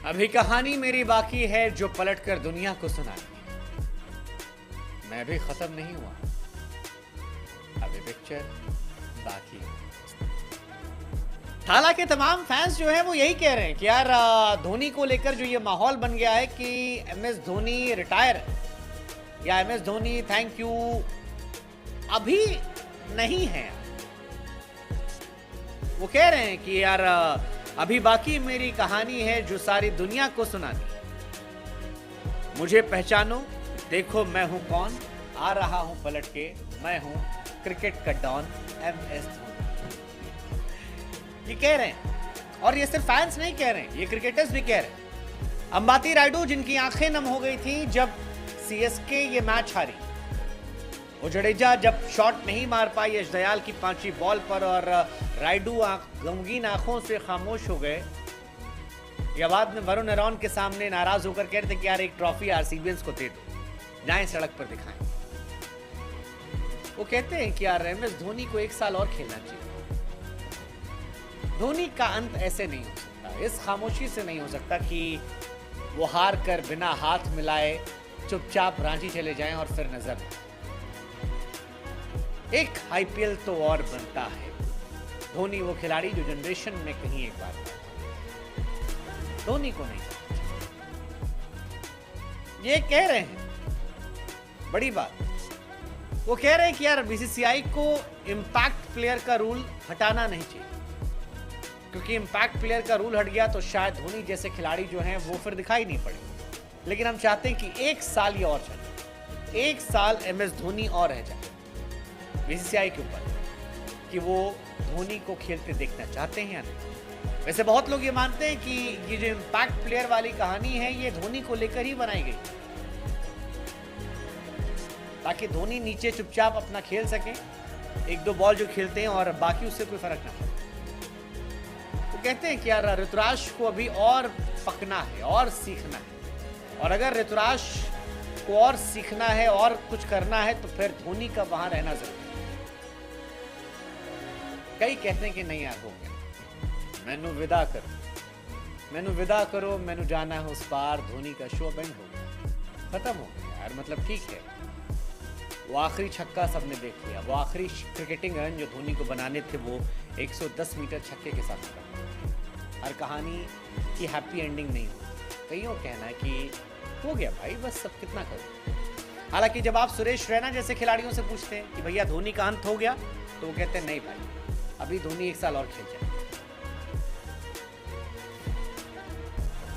अभी कहानी मेरी बाकी है जो पलटकर दुनिया को सुनानी है। मैं भी खत्म नहीं हुआ, अभी पिक्चर बाकी है। हालांकि तमाम फैंस जो हैं वो यही कह रहे हैं कि यार धोनी को लेकर जो ये माहौल बन गया है कि एमएस धोनी रिटायर या एमएस धोनी थैंक यू अभी नहीं है। वो कह रहे हैं कि यार अभी बाकी मेरी कहानी है जो सारी दुनिया को सुनानी। मुझे पहचानो, देखो मैं हूं कौन, आ रहा हूं पलट के, मैं हूं क्रिकेट का डॉन एमएस धोनी। ये कह रहे हैं और ये सिर्फ फैंस नहीं कह रहे हैं, ये क्रिकेटर्स भी कह रहे हैं। अंबाती रायडू जिनकी आंखें नम हो गई थी जब सीएसके ये मैच हारी, वो जडेजा जब शॉट नहीं मार पाई यश दयाल की 5वीं बॉल पर और रायडू गमगीन आंखों से खामोश हो गए। या बाद में वरुण एरॉन के सामने नाराज होकर कह रहे थे कि यार एक ट्रॉफी आरसीबीएंस को दे दो, जाएं सड़क पर दिखाएं। वो कहते हैं कि यार एमएस धोनी को 1 साल और खेलना चाहिए। धोनी का अंत ऐसे नहीं हो सकता, इस खामोशी से नहीं हो सकता कि वो हार कर बिना हाथ मिलाए चुपचाप रांची चले जाएं और फिर नजर। एक आईपीएल तो और बनता है। धोनी वो खिलाड़ी जो जनरेशन में कहीं एक बार, धोनी को नहीं। ये कह रहे हैं बड़ी बात, वो कह रहे हैं कि यार बीसीसीआई को इंपैक्ट प्लेयर का रूल हटाना नहीं चाहिए, क्योंकि इंपैक्ट प्लेयर का रूल हट गया तो शायद धोनी जैसे खिलाड़ी जो हैं वो फिर दिखाई नहीं पड़े। लेकिन हम चाहते हैं कि 1 साल ये और चले, 1 साल एमएस धोनी और रह जाए बीसीसीआई के ऊपर कि वो धोनी को खेलते देखना चाहते हैं या नहीं। वैसे बहुत लोग ये मानते हैं कि ये जो इंपैक्ट प्लेयर वाली कहानी है ये धोनी को लेकर ही बनाई गई, ताकि धोनी नीचे चुपचाप अपना खेल सके, 1-2 बॉल जो खेलते हैं और बाकी उससे कोई फर्क ना पड़े। वो कहते हैं कि यार ऋतुराज को अभी और पकना है और सीखना है, और अगर ऋतुराज को और सीखना है और कुछ करना है तो फिर धोनी का वहां रहना जरूरी है। कई कहते हैं कि नहीं यार हो गया, मैनू विदा करो, मैनू जाना है उस पार, धोनी का शो बैंड हो गया, खत्म हो गया यार। मतलब ठीक है, वो आखिरी छक्का सबने देख लिया, वो आखिरी क्रिकेटिंग रन जो धोनी को बनाने थे वो 110 मीटर छक्के के साथ हुआ। हर कहानी की हैप्पी एंडिंग नहीं होती। कईयों कहना है कि हो गया भाई, बस अब कितना करो। हालांकि जब आप सुरेश रैना जैसे खिलाड़ियों से पूछते हैं कि भैया धोनी का अंत हो गया, तो वो कहते हैं नहीं भाई, अभी धोनी 1 साल और खेल जाए,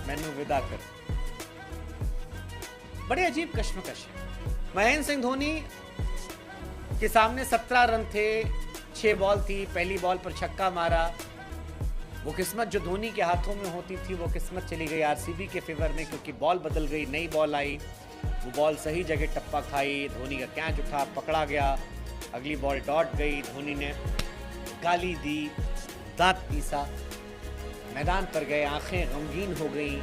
मैनू विदा कर। बड़े अजीब कश्मकश है। महेंद्र सिंह धोनी के सामने 17 रन थे, 6 बॉल थी, पहली बॉल पर छक्का मारा। वो किस्मत जो धोनी के हाथों में होती थी वो किस्मत चली गई आरसीबी के फेवर में, क्योंकि बॉल बदल गई, नई बॉल आई, वो बॉल सही जगह टप्पा खाई, धोनी का कैच उठा, पकड़ा गया, अगली बॉल डॉट गई, धोनी ने गाली दी, दांत पीसा, मैदान पर गए, आंखें गमगीन हो गई।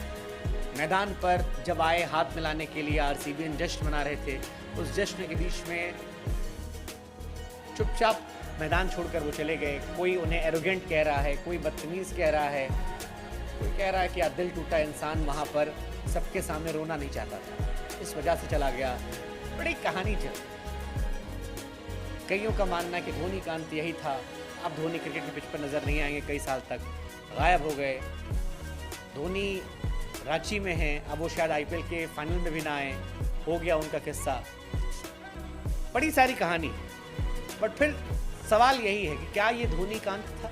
मैदान पर जब आए हाथ मिलाने के लिए, आरसीबीएन जश्न मना रहे थे, उस जश्न के बीच में चुपचाप मैदान छोड़कर वो चले गए। कोई उन्हें एरोगेंट कह रहा है, कोई बदतमीज कह रहा है, कोई कह रहा है कि दिल टूटा इंसान वहां पर सबके सामने रोना नहीं चाहता था, इस वजह से चला गया। बड़ी कहानी चल। कईयों का मानना है कि धोनी का अंत यही था, अब धोनी क्रिकेट के पिच पर नजर नहीं आएंगे, कई साल तक गायब हो गए। धोनी रांची में हैं, अब वो शायद आईपीएल के फाइनल में भी ना आए, हो गया उनका किस्सा। बड़ी सारी कहानी, बट फिर सवाल यही है कि क्या ये धोनी का अंत था,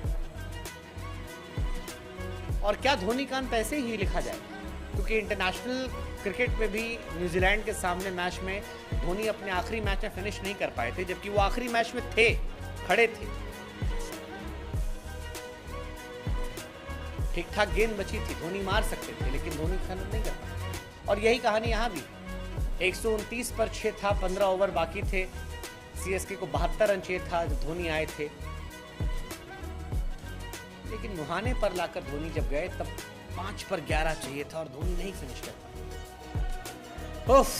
और क्या धोनी का अंत ऐसे ही लिखा जाए? क्योंकि इंटरनेशनल क्रिकेट में भी न्यूजीलैंड के सामने मैच में धोनी अपने आखिरी मैच में फिनिश नहीं कर पाए थे, जबकि वो आखिरी मैच में थे, खड़े थे, ठीक ठाक गेंद बची थी, धोनी मार सकते थे, लेकिन धोनी खत्म नहीं कर पाए। और यही कहानी यहाँ भी, 129 पर 6 था, 15 ओवर बाकी थे, सीएसके को 72 रन चाहिए था जब धोनी आए थे, लेकिन मुहाने पर लाकर धोनी जब गए तब 5 पर 11 चाहिए था और धोनी नहीं फिनिश कर पाए। उफ,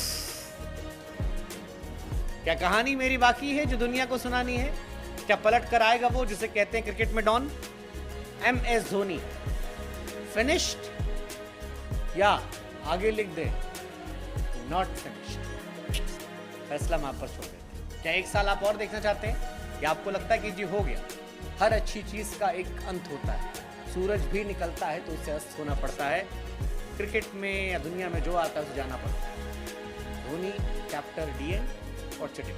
क्या कहानी मेरी बाकी है जो दुनिया को सुनानी है? क्या पलट कर आएगा वो जिसे कहते हैं क्रिकेट में डॉन? एमएस धोनी फिनिश्ड या आगे लिख दे नॉट फिनिश्ड। फैसला मैं आप पर छोड़ देता हूं। क्या 1 साल आप और देखना चाहते हैं या आपको लगता है कि जी हो गया? हर अच्छी चीज का एक अंत होता है, सूरज भी निकलता है तो उससे अस्त होना पड़ता है। क्रिकेट में या दुनिया में जो आता है उसे जाना पड़ता है। धोनी चैप्टर डी एंड और चिटिंग।